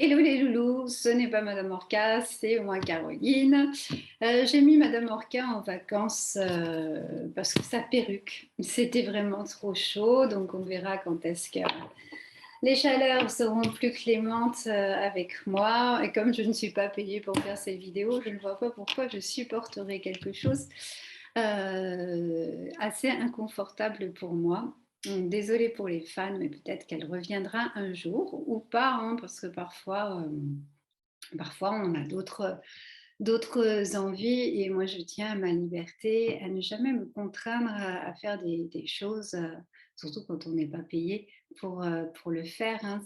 Hello les loulous, ce n'est pas Madame Orca, c'est moi Caroline. J'ai mis Madame Orca en vacances parce que sa perruque, c'était vraiment trop chaud, donc on verra quand est-ce que les chaleurs seront plus clémentes avec moi. Et comme je ne suis pas payée pour faire ces vidéos, je ne vois pas pourquoi je supporterais quelque chose assez inconfortable pour moi. Désolée pour les fans, mais peut-être qu'elle reviendra un jour ou pas, hein, parce que parfois on a d'autres envies et moi je tiens à ma liberté, à ne jamais me contraindre à faire des choses, surtout quand on n'est pas payé pour le faire, hein.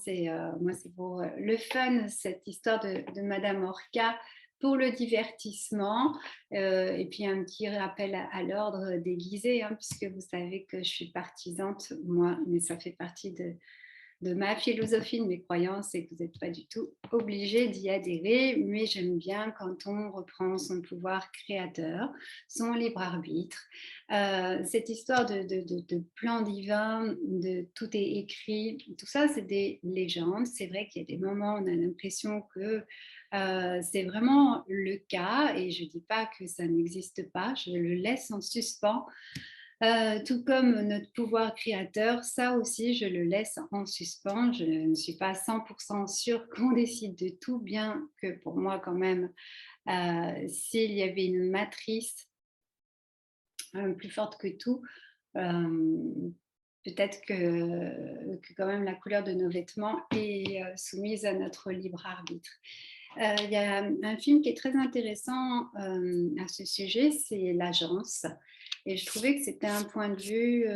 Moi c'est pour le fun, cette histoire de Madame Orca, pour le divertissement, et puis un petit rappel à l'ordre déguisé, hein, puisque vous savez que je suis partisante, moi, mais ça fait partie de ma philosophie, de mes croyances, et que vous n'êtes pas du tout obligé d'y adhérer, mais j'aime bien quand on reprend son pouvoir créateur, son libre arbitre. Cette histoire de plan divin, de tout est écrit, tout ça, c'est des légendes. C'est vrai qu'il y a des moments où on a l'impression que c'est vraiment le cas, et je ne dis pas que ça n'existe pas, je le laisse en suspens. Tout comme notre pouvoir créateur, ça aussi, je le laisse en suspens. Je ne suis pas 100% sûre qu'on décide de tout, bien que pour moi, quand même, s'il y avait une matrice plus forte que tout, euh, peut-être que quand même la couleur de nos vêtements est soumise à notre libre arbitre. Il y a un film qui est très intéressant à ce sujet, c'est L'Agence. Et je trouvais que c'était un point de vue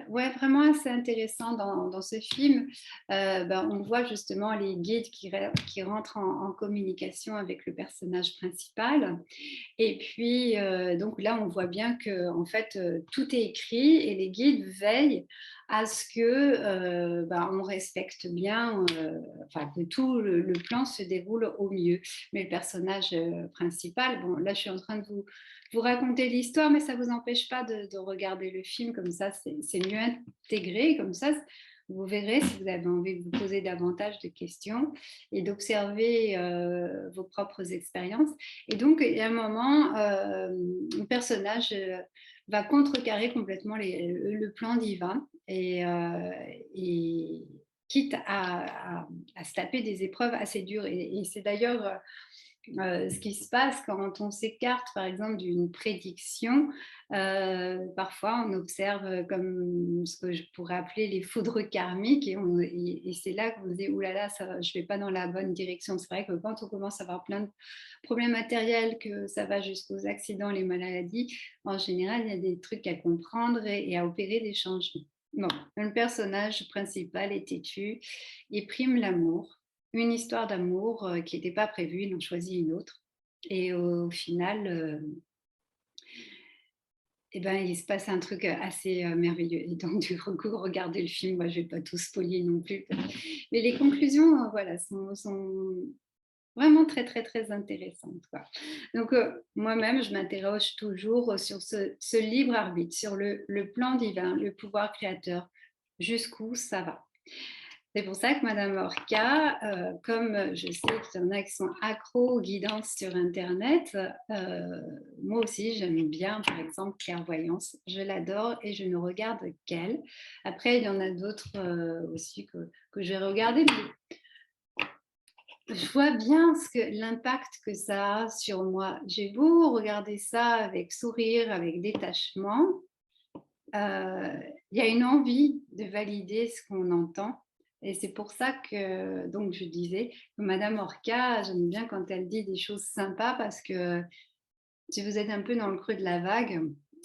ouais, vraiment assez intéressant dans ce film. On voit justement les guides qui rentrent en communication avec le personnage principal. Et puis, donc là, on voit bien que en fait, tout est écrit et les guides veillent à ce que on respecte bien, enfin que tout le plan se déroule au mieux. Mais le personnage principal, bon, là, je suis en train de vous raconter l'histoire, mais ça ne vous empêche pas de regarder le film comme ça, c'est mieux intégré, comme ça. Vous verrez si vous avez envie de vous poser davantage de questions et d'observer vos propres expériences. Et donc, il y a un moment, le personnage va contrecarrer complètement le plan divin et quitte à se taper des épreuves assez dures. Et c'est d'ailleurs ce qui se passe quand on s'écarte, par exemple, d'une prédiction. Parfois, on observe comme ce que je pourrais appeler les foudres karmiques et c'est là qu'on se dit, ouh là là, ça, je ne vais pas dans la bonne direction. C'est vrai que quand on commence à avoir plein de problèmes matériels, que ça va jusqu'aux accidents, les maladies, en général, il y a des trucs à comprendre et à opérer des changements. Bon, le personnage principal est têtu, il prime l'amour, une histoire d'amour qui n'était pas prévue, ils ont choisi une autre. Et au final, il se passe un truc assez merveilleux. Et donc, du coup, regardez le film, moi, je ne vais pas tout spoiler non plus. Mais les conclusions, voilà, sont vraiment très, très, très intéressantes, quoi. Donc, moi-même, je m'interroge toujours sur ce libre arbitre, sur le plan divin, le pouvoir créateur, jusqu'où ça va. C'est pour ça que Madame Orca, comme je sais qu'il y en a qui sont accros aux guidances sur Internet, moi aussi j'aime bien, par exemple, clairvoyance. Je l'adore et je ne regarde qu'elle. Après, il y en a d'autres aussi que j'ai regardé, mais je vois bien l'impact que ça a sur moi. J'ai beau regarder ça avec sourire, avec détachement, il y a une envie de valider ce qu'on entend. Et c'est pour ça que, donc, je disais que Madame Orca, j'aime bien quand elle dit des choses sympas parce que si vous êtes un peu dans le creux de la vague,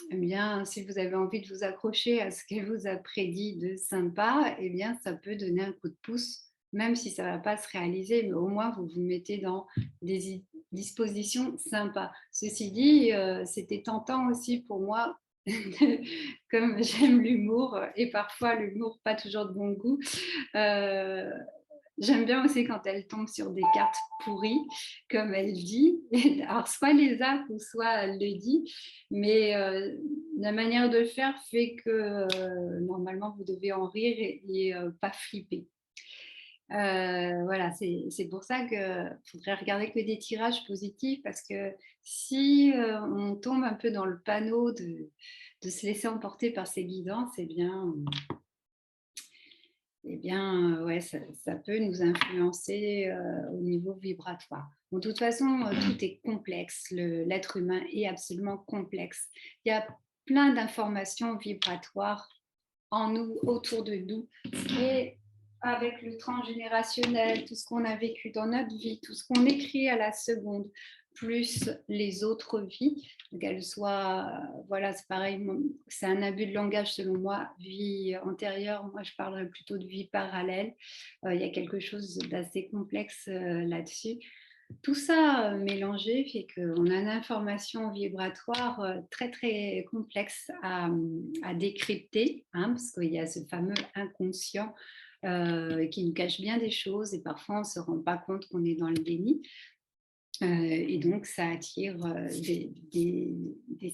eh bien, si vous avez envie de vous accrocher à ce qu'elle vous a prédit de sympa, eh bien, ça peut donner un coup de pouce, même si ça ne va pas se réaliser, mais au moins vous vous mettez dans des dispositions sympas. Ceci dit, c'était tentant aussi pour moi comme j'aime l'humour et parfois l'humour pas toujours de bon goût, euh, j'aime bien aussi quand elle tombe sur des cartes pourries, comme elle dit. Alors, soit elle les a ou soit elle le dit, mais la manière de le faire fait que normalement vous devez en rire et pas flipper. Voilà, c'est pour ça qu'il faudrait regarder que des tirages positifs parce que si on tombe un peu dans le panneau de se laisser emporter par ces guidances, ouais, ça peut nous influencer au niveau vibratoire. Bon, de toute façon, tout est complexe. L'être humain est absolument complexe. Il y a plein d'informations vibratoires en nous, autour de nous. Et avec le transgénérationnel, tout ce qu'on a vécu dans notre vie, tout ce qu'on écrit à la seconde, plus les autres vies, qu'elles soient, voilà, c'est pareil, c'est un abus de langage selon moi, vie antérieure, moi je parlerais plutôt de vie parallèle. Il y a quelque chose d'assez complexe là-dessus. Tout ça mélangé fait qu'on a une information vibratoire très très complexe à décrypter, hein, parce qu'il y a ce fameux inconscient qui nous cache bien des choses et parfois on ne se rend pas compte qu'on est dans le déni. Et donc, ça attire des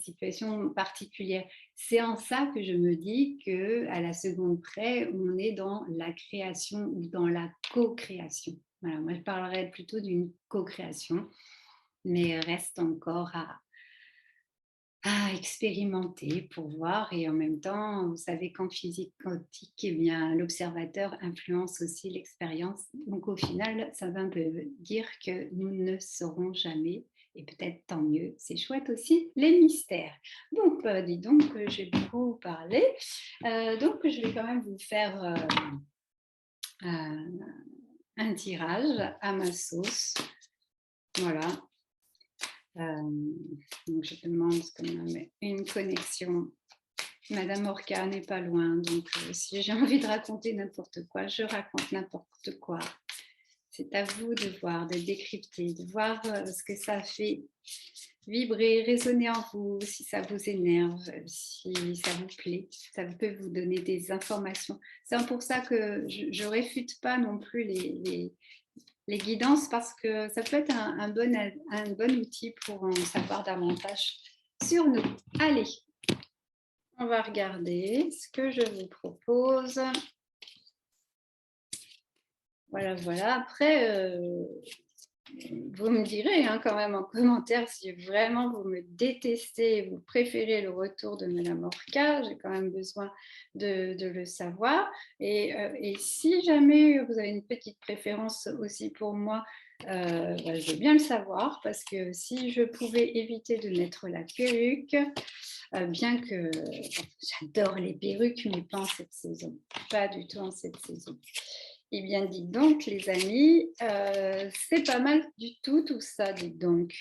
situations particulières. C'est en ça que je me dis qu'à la seconde près, on est dans la création ou dans la co-création. Voilà, moi, je parlerais plutôt d'une co-création, mais reste encore à expérimenter pour voir. Et en même temps, vous savez qu'en physique quantique, eh bien, l'observateur influence aussi l'expérience. Donc au final, ça va un peu dire que nous ne saurons jamais, et peut-être tant mieux, c'est chouette aussi, les mystères. Donc, dis donc, j'ai beaucoup parlé. Donc, je vais quand même vous faire un tirage à ma sauce. Voilà. Donc je demande quand même une connexion. Madame Orca n'est pas loin, donc si j'ai envie de raconter n'importe quoi, je raconte n'importe quoi. C'est à vous de voir, de décrypter, de voir ce que ça fait vibrer, résonner en vous, si ça vous énerve, si ça vous plaît, ça peut vous donner des informations. C'est pour ça que je ne réfute pas non plus les guidances parce que ça peut être un bon outil pour en savoir davantage sur nous. Allez, on va regarder ce que je vous propose. Voilà, voilà. Après, vous me direz hein, quand même en commentaire si vraiment vous me détestez et vous préférez le retour de Madame Orca. J'ai quand même besoin de le savoir. Et si jamais vous avez une petite préférence aussi pour moi, je veux bien le savoir parce que si je pouvais éviter de mettre la perruque, bien que j'adore les perruques, mais pas en cette saison. Pas du tout en cette saison. Eh bien, dites donc, les amis, c'est pas mal du tout ça, dites donc.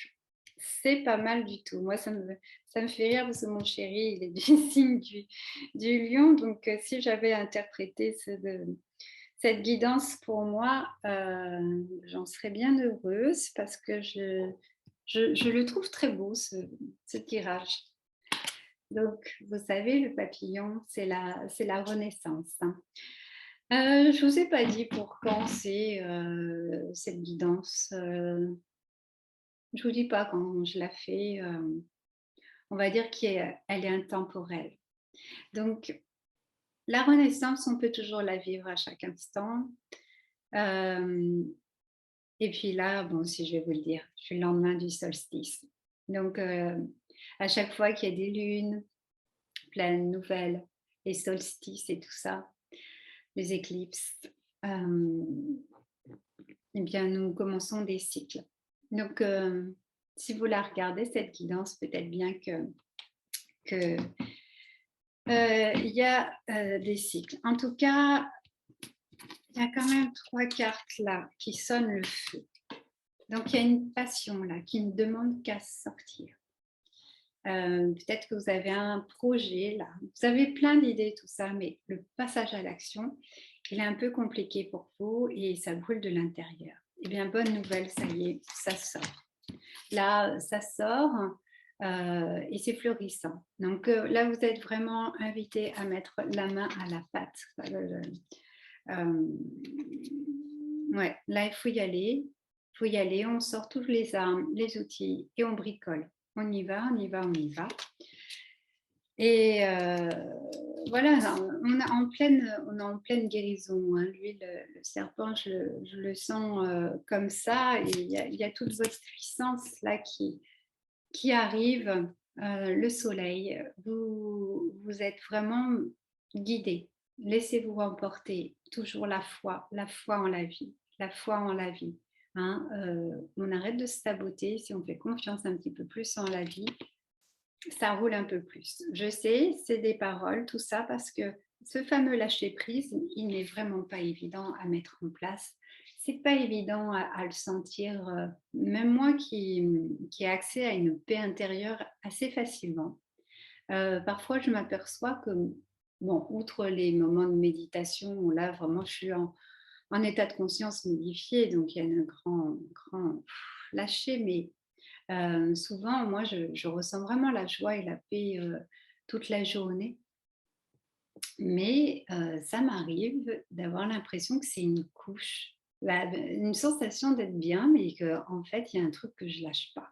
C'est pas mal du tout. Moi, ça me fait rire parce que mon chéri, il est du signe du lion. Donc, si j'avais interprété cette guidance pour moi, j'en serais bien heureuse parce que je le trouve très beau, ce tirage. Donc, vous savez, le papillon, c'est la renaissance. Hein. Je ne vous ai pas dit pour quand c'est cette guidance. Je ne vous dis pas quand je la fais. On va dire qu'elle est intemporelle. Donc, la renaissance, on peut toujours la vivre à chaque instant. Et puis là, bon, si je vais vous le dire, je suis le lendemain du solstice. Donc, à chaque fois qu'il y a des lunes, pleines nouvelles, les solstices et tout ça, les éclipses, eh bien, nous commençons des cycles. Donc, si vous la regardez, cette guidance, peut-être bien que il y a des cycles. En tout cas, il y a quand même 3 cartes là qui sonnent le feu. Donc, il y a une passion là qui ne demande qu'à sortir. Peut-être que vous avez un projet là. Vous avez plein d'idées, tout ça, mais le passage à l'action, il est un peu compliqué pour vous et ça brûle de l'intérieur. Eh bien, bonne nouvelle, ça y est, ça sort. Là, ça sort et c'est florissant. Donc là, vous êtes vraiment invité à mettre la main à la pâte. Ouais, là, il faut y aller. Il faut y aller. On sort toutes les armes, les outils et on bricole. On y va, on y va, on y va. Et voilà, on est en pleine guérison, hein. Lui, le serpent, je le sens comme ça. Et il y a toute votre puissance là qui arrive, le soleil. Vous êtes vraiment guidé. Laissez-vous emporter. Toujours la foi en la vie, la foi en la vie. Hein. On arrête de se saboter si on fait confiance un petit peu plus en la vie. Ça roule un peu plus. Je sais, c'est des paroles, tout ça, parce que ce fameux lâcher prise, il n'est vraiment pas évident à mettre en place. C'est pas évident à le sentir. Même moi qui ai accès à une paix intérieure assez facilement. Parfois, je m'aperçois que, bon, outre les moments de méditation où là, vraiment, je suis en état de conscience modifié, donc il y a un grand lâcher, mais souvent, moi, je ressens vraiment la joie et la paix toute la journée. Mais ça m'arrive d'avoir l'impression que c'est une couche, une sensation d'être bien, mais qu'en fait, il y a un truc que je lâche pas.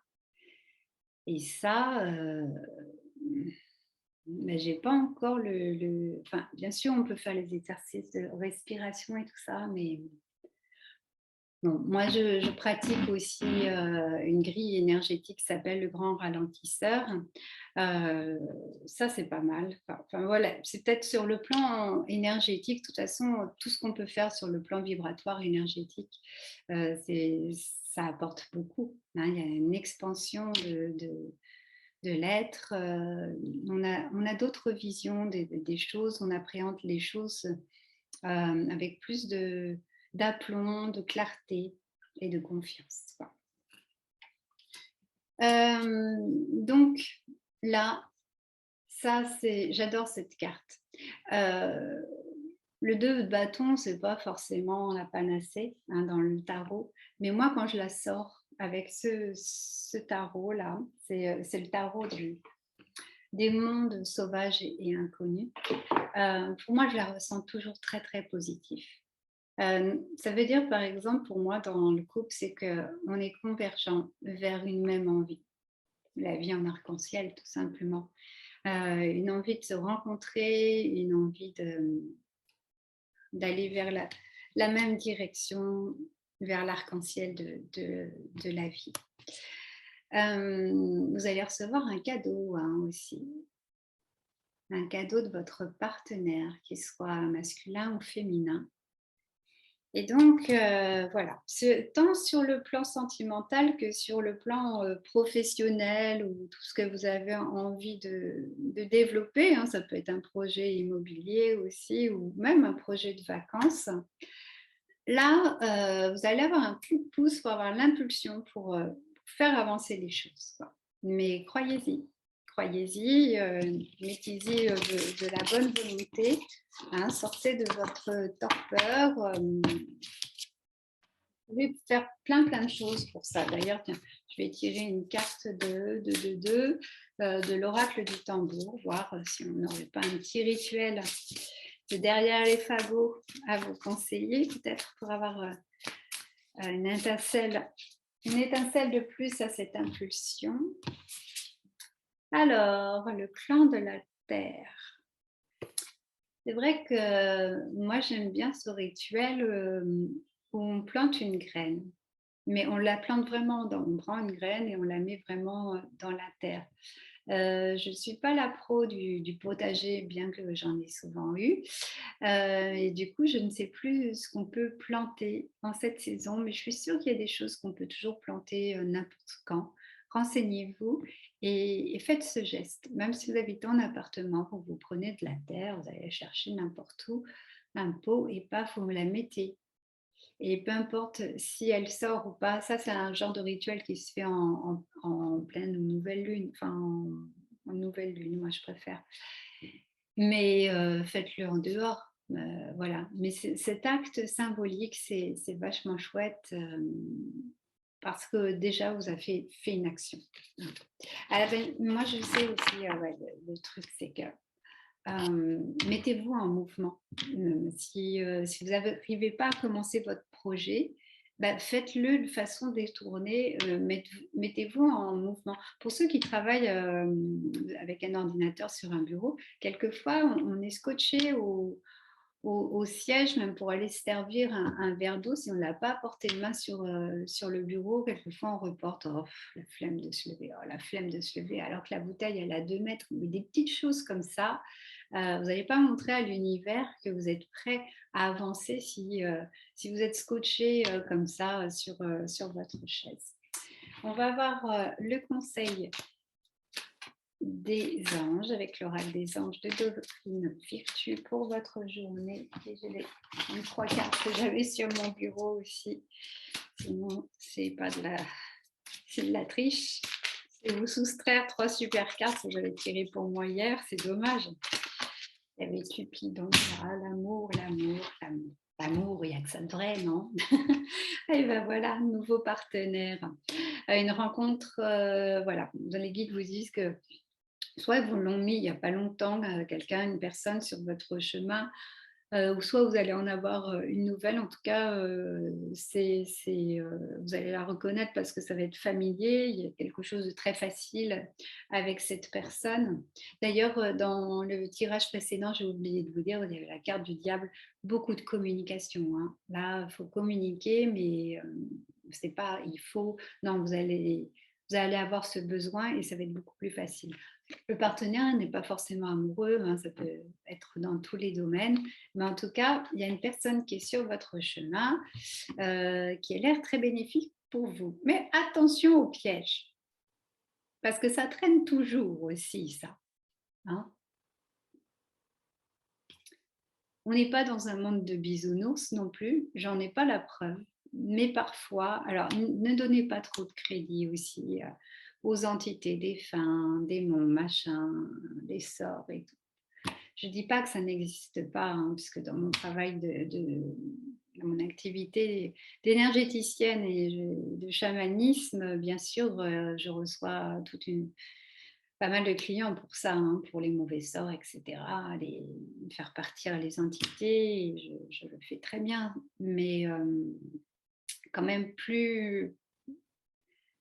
Et ça, ben, j'ai pas encore Enfin, bien sûr, on peut faire les exercices de respiration et tout ça, mais non, moi, je pratique aussi une grille énergétique qui s'appelle le grand ralentisseur. Euh, Ça, c'est pas mal. Enfin, voilà, c'est peut-être sur le plan énergétique. De toute façon, tout ce qu'on peut faire sur le plan vibratoire énergétique, ça apporte beaucoup, hein. Il y a une expansion de l'être. On a d'autres visions des choses. On appréhende les choses avec plus d'aplomb, de clarté et de confiance. Donc là, j'adore cette carte. Le 2 de bâton, c'est pas forcément la panacée, hein, dans le tarot, mais moi quand je la sors avec ce tarot là, c'est le tarot des mondes sauvages et inconnus. Pour moi, je la ressens toujours très très positive. Ça veut dire, par exemple, pour moi, dans le couple, c'est qu'on est convergent vers une même envie, la vie en arc-en-ciel, tout simplement. Une envie de se rencontrer, une envie d'aller vers la même direction, vers l'arc-en-ciel de la vie. Vous allez recevoir un cadeau, hein, aussi. Un cadeau de votre partenaire, qu'il soit masculin ou féminin. Et donc, voilà, tant sur le plan sentimental que sur le plan professionnel ou tout ce que vous avez envie de développer, hein, ça peut être un projet immobilier aussi ou même un projet de vacances. Là, vous allez avoir un coup de pouce pour avoir l'impulsion pour faire avancer les choses, quoi. Mais croyez-y, croyez-y, mettez-y de la bonne volonté, hein, sortez de votre torpeur. Vous pouvez faire plein de choses pour ça. D'ailleurs, tiens, je vais tirer une carte de l'oracle du tambour, voir si on n'aurait pas un petit rituel de derrière les fagots à vous conseiller, peut-être pour avoir une étincelle de plus à cette impulsion. Alors, le clan de la terre. C'est vrai que moi, j'aime bien ce rituel où on plante une graine. Mais on la plante vraiment, on prend une graine et on la met vraiment dans la terre. Je ne suis pas la pro du potager, bien que j'en ai souvent eu. Et du coup, je ne sais plus ce qu'on peut planter en cette saison, mais je suis sûre qu'il y a des choses qu'on peut toujours planter n'importe quand. Renseignez-vous et faites ce geste. Même si vous habitez en appartement, vous prenez de la terre, vous allez chercher n'importe où un pot et paf, vous me la mettez. Et peu importe si elle sort ou pas, ça c'est un genre de rituel qui se fait en pleine nouvelle lune, enfin en nouvelle lune, moi je préfère. Mais faites-le en dehors, voilà. Mais cet acte symbolique, c'est vachement chouette parce que déjà vous avez fait une action. Moi je sais aussi, ouais, le truc c'est que mettez-vous en mouvement. Si vous n'arrivez pas à commencer votre projet, bah, faites-le de façon détournée, mettez-vous en mouvement. Pour ceux qui travaillent, avec un ordinateur sur un bureau, quelquefois on est scotché au siège, même pour aller se servir un verre d'eau, si on n'a pas porté de main sur le bureau, quelquefois on reporte, oh, la flemme de se lever, oh, la flemme de se lever, alors que la bouteille elle a 2 mètres, mais des petites choses comme ça, vous n'allez pas montrer à l'univers que vous êtes prêt à avancer si vous êtes scotché comme ça sur votre chaise. On va voir le conseil des anges, avec l'oracle des anges de Dauphine Virtue pour votre journée. Et j'ai les 3 cartes que j'avais sur mon bureau aussi. Sinon, c'est de la triche. C'est vous soustraire 3 super cartes que j'avais tirées pour moi hier. C'est dommage. Il y avait Cupidon, l'amour, l'amour, l'amour. L'amour, il n'y a que ça de vrai, non? Et ben voilà, nouveau partenaire. Une rencontre, voilà, les guides vous disent que soit ils vous l'ont mis il n'y a pas longtemps, quelqu'un, une personne sur votre chemin, ou soit vous allez en avoir une nouvelle. En tout cas, vous allez la reconnaître parce que ça va être familier. Il y a quelque chose de très facile avec cette personne. D'ailleurs, dans le tirage précédent, j'ai oublié de vous dire, il y avait la carte du diable, beaucoup de communication, hein. Là, il faut communiquer, mais c'est pas, il faut, non, vous allez avoir ce besoin et ça va être beaucoup plus facile. Le partenaire n'est pas forcément amoureux, hein, ça peut être dans tous les domaines, mais en tout cas, il y a une personne qui est sur votre chemin qui a l'air très bénéfique pour vous. Mais attention au piège, parce que ça traîne toujours aussi, ça, hein. On n'est pas dans un monde de bisounours non plus, j'en ai pas la preuve. Mais parfois, alors ne donnez pas trop de crédit aussi aux entités, défunts, démons, machins, des sorts et tout. Je ne dis pas que ça n'existe pas, hein, puisque dans mon travail dans mon activité d'énergéticienne et de chamanisme, bien sûr, je reçois pas mal de clients pour ça, hein, pour les mauvais sorts, etc., faire partir les entités, et je le fais très bien. Mais quand même, plus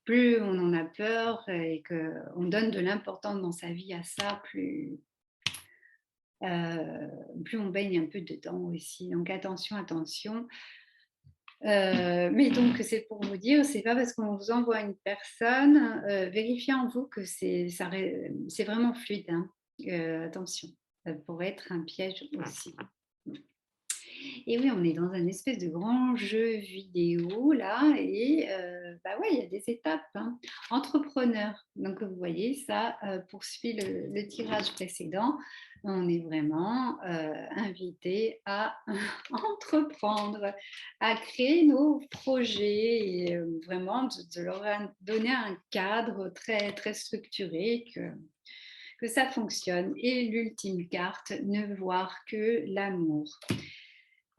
on en a peur et qu'on donne de l'importance dans sa vie à ça, plus on baigne un peu dedans aussi. Donc attention, attention. Mais donc c'est pour vous dire, c'est pas parce qu'on vous envoie une personne, vérifiez en vous que c'est vraiment fluide, hein. Attention, ça pourrait être un piège aussi. Et oui, on est dans un espèce de grand jeu vidéo là, et bah ouais, il y a des étapes, hein. Entrepreneur, donc vous voyez, ça poursuit le tirage précédent. On est vraiment invité à entreprendre, à créer nos projets et vraiment de leur donner un cadre très, très structuré, que ça fonctionne. Et l'ultime carte, ne voir que l'amour.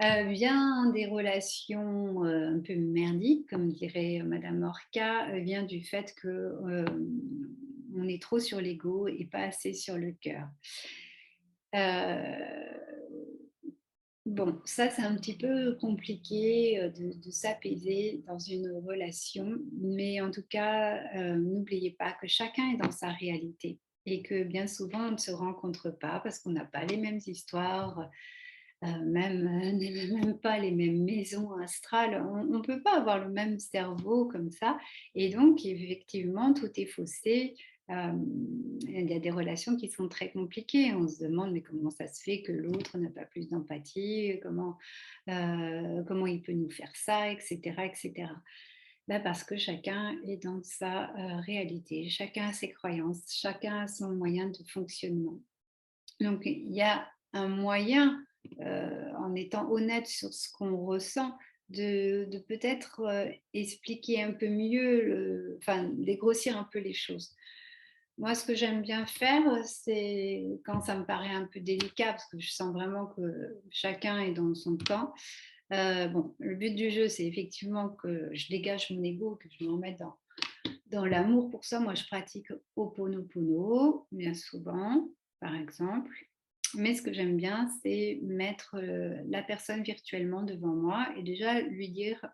Vient des relations un peu merdiques, comme dirait Madame Orca, vient du fait qu'on est trop sur l'ego et pas assez sur le cœur. Bon, ça c'est un petit peu compliqué de s'apaiser dans une relation, mais en tout cas, n'oubliez pas que chacun est dans sa réalité et que bien souvent on ne se rencontre pas parce qu'on n'a pas les mêmes histoires, même pas les mêmes maisons astrales. On ne peut pas avoir le même cerveau comme ça. Et donc, effectivement, tout est faussé. Il y a des relations qui sont très compliquées. On se demande, mais comment ça se fait que l'autre n'a pas plus d'empathie, comment il peut nous faire ça, etc. etc. Ben parce que chacun est dans sa réalité, chacun a ses croyances, chacun a son moyen de fonctionnement. Donc, il y a un moyen, en étant honnête sur ce qu'on ressent, de peut-être expliquer un peu mieux, enfin, dégrossir un peu les choses. Moi, ce que j'aime bien faire, c'est quand ça me paraît un peu délicat, parce que je sens vraiment que chacun est dans son camp. Bon, le but du jeu, c'est effectivement que je dégage mon ego, que je me remette dans l'amour. Pour ça, moi, je pratique Ho'oponopono, bien souvent, par exemple. Mais ce que j'aime bien, c'est mettre, la personne virtuellement devant moi et déjà lui dire,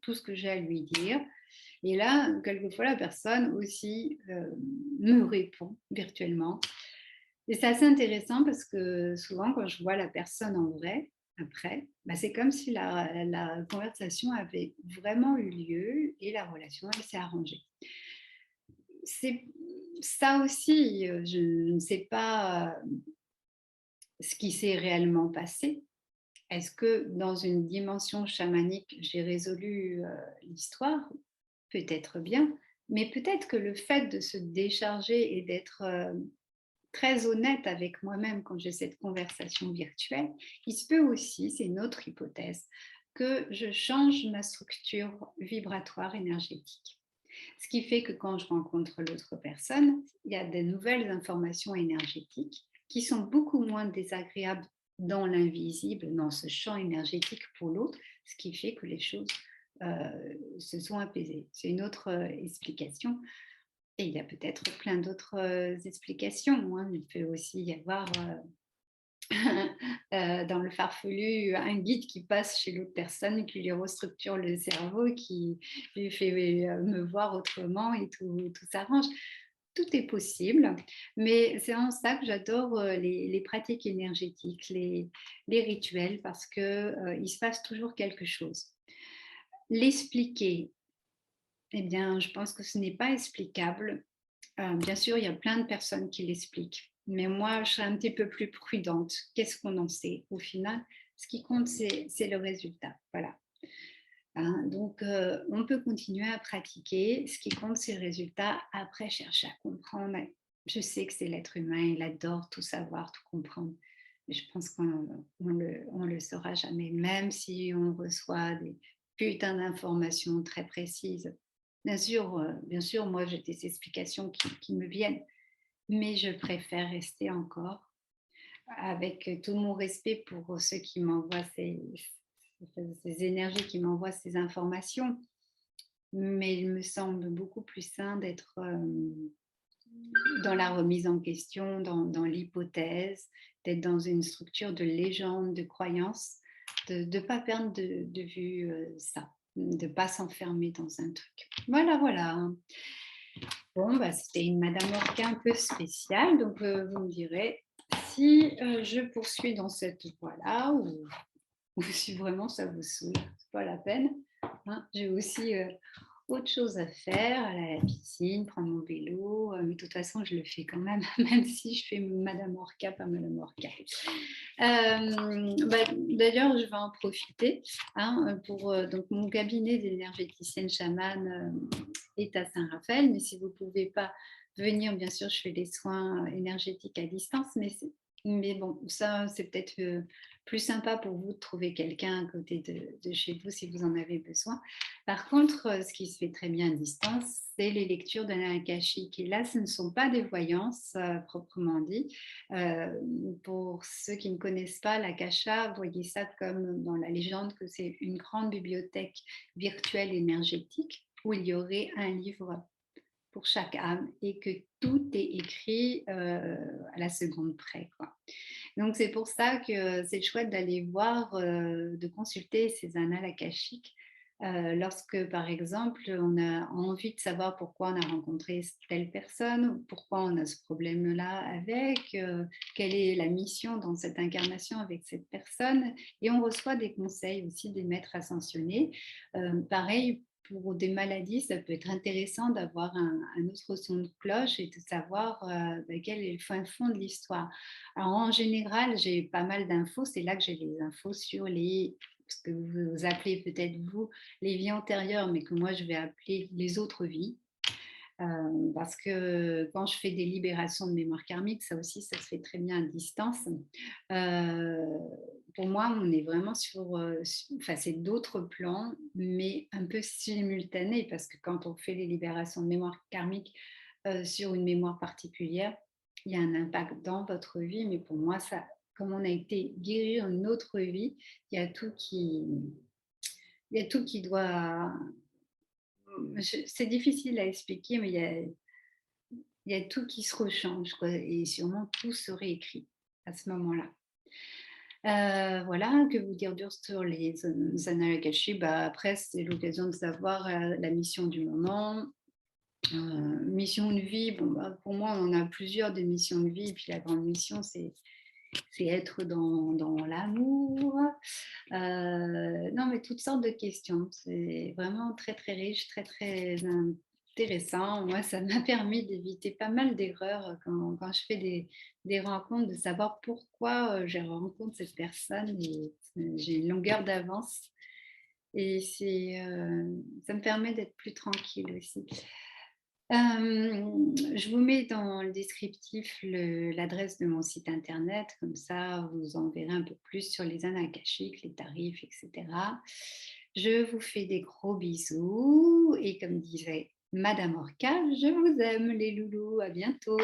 tout ce que j'ai à lui dire. Et là, quelquefois, la personne aussi, me répond virtuellement. Et c'est assez intéressant parce que souvent, quand je vois la personne en vrai, après, bah, c'est comme si la conversation avait vraiment eu lieu et la relation, elle s'est arrangée. C'est ça aussi, je ne sais pas, ce qui s'est réellement passé. Est-ce que dans une dimension chamanique, j'ai résolu, l'histoire? Peut-être bien, mais peut-être que le fait de se décharger et d'être, très honnête avec moi-même quand j'ai cette conversation virtuelle, il se peut aussi, c'est une autre hypothèse, que je change ma structure vibratoire énergétique. Ce qui fait que quand je rencontre l'autre personne, il y a des nouvelles informations énergétiques qui sont beaucoup moins désagréables dans l'invisible, dans ce champ énergétique pour l'autre, ce qui fait que les choses se sont apaisées. C'est une autre explication. Et il y a peut-être plein d'autres explications, hein. Il peut aussi y avoir dans le farfelu un guide qui passe chez l'autre personne, qui lui restructure le cerveau, qui lui fait me voir autrement et tout s'arrange. Tout est possible, mais c'est en ça que j'adore les pratiques énergétiques, les rituels, parce que il se passe toujours quelque chose. L'expliquer, eh bien, je pense que ce n'est pas explicable. Bien sûr, il y a plein de personnes qui l'expliquent, mais moi, je serais un petit peu plus prudente. Qu'est-ce qu'on en sait? Au final, ce qui compte, c'est le résultat. Voilà. Hein, donc, on peut continuer à pratiquer. Ce qui compte, c'est le résultat. Après, chercher à comprendre. Je sais que c'est l'être humain, il adore tout savoir, tout comprendre. Mais je pense qu'on le saura jamais, même si on reçoit des putains d'informations très précises. Bien sûr, moi, j'ai des explications qui me viennent, mais je préfère rester encore avec tout mon respect pour ceux qui m'envoient ces énergies, qui m'envoient ces informations. Mais il me semble beaucoup plus sain d'être dans la remise en question, dans l'hypothèse, d'être dans une structure de légende, de croyance, de ne pas perdre de vue ça, de ne pas s'enfermer dans un truc. Voilà, voilà. Bon, bah, c'était une Madame Orca un peu spéciale, donc vous me direz si je poursuis dans cette voie-là ou si vraiment ça vous saoule, c'est pas la peine. Hein. J'ai aussi autre chose à faire, aller à la piscine, prendre mon vélo, mais de toute façon, je le fais quand même, même si je fais Madame Orca, pas Madame Orca. Bah, d'ailleurs, je vais en profiter hein, pour donc mon cabinet d'énergéticienne chamane est à Saint-Raphaël, mais si vous ne pouvez pas venir, bien sûr, je fais des soins énergétiques à distance, mais bon, ça, c'est peut-être plus sympa pour vous de trouver quelqu'un à côté de chez vous si vous en avez besoin. Par contre, ce qui se fait très bien à distance, c'est les lectures d'Anna Akashique. Et là, ce ne sont pas des voyances proprement dit. Euh, pour ceux qui ne connaissent pas l'Akasha, voyez ça comme dans la légende que c'est une grande bibliothèque virtuelle énergétique où il y aurait un livre pour chaque âme et que tout est écrit à la seconde près, quoi. Donc c'est pour ça que c'est chouette d'aller voir, de consulter ces annales akashiques lorsque, par exemple, on a envie de savoir pourquoi on a rencontré telle personne, pourquoi on a ce problème-là avec, quelle est la mission dans cette incarnation avec cette personne. Et on reçoit des conseils aussi des maîtres ascensionnés. Pareil, pour des maladies, ça peut être intéressant d'avoir un autre son de cloche et de savoir quel est le fin fond de l'histoire. Alors, en général, j'ai pas mal d'infos. C'est là que j'ai les infos sur ce que vous appelez peut-être vous, les vies antérieures, mais que moi je vais appeler les autres vies. Parce que quand je fais des libérations de mémoire karmique, ça aussi, ça se fait très bien à distance. Euh, pour moi, on est vraiment enfin, c'est d'autres plans, mais un peu simultanés, parce que quand on fait les libérations de mémoire karmique sur une mémoire particulière, il y a un impact dans votre vie, mais pour moi, ça, comme on a été guéri en une autre vie, il y a tout il y a tout qui doit. C'est difficile à expliquer, mais il y a tout qui se rechange, quoi, et sûrement tout se réécrit. à ce moment-là. Voilà, que vous dire d'autre sur les annales Akashi? Bah, après, c'est l'occasion de savoir, la mission du moment. Mission de vie, bon, bah, pour moi, on en a plusieurs des missions de vie. Et puis la grande mission, c'est être dans l'amour. Non, mais toutes sortes de questions. C'est vraiment très, très riche, très, très intéressant. Moi, ça m'a permis d'éviter pas mal d'erreurs quand je fais des rencontres, de savoir pourquoi je rencontre cette personne et j'ai une longueur d'avance. Et ça me permet d'être plus tranquille aussi. Je vous mets dans le descriptif l'adresse de mon site internet, comme ça vous en verrez un peu plus sur les annales akashiques, les tarifs, etc. Je vous fais des gros bisous et comme disait Madame Orca, je vous aime les loulous, à bientôt.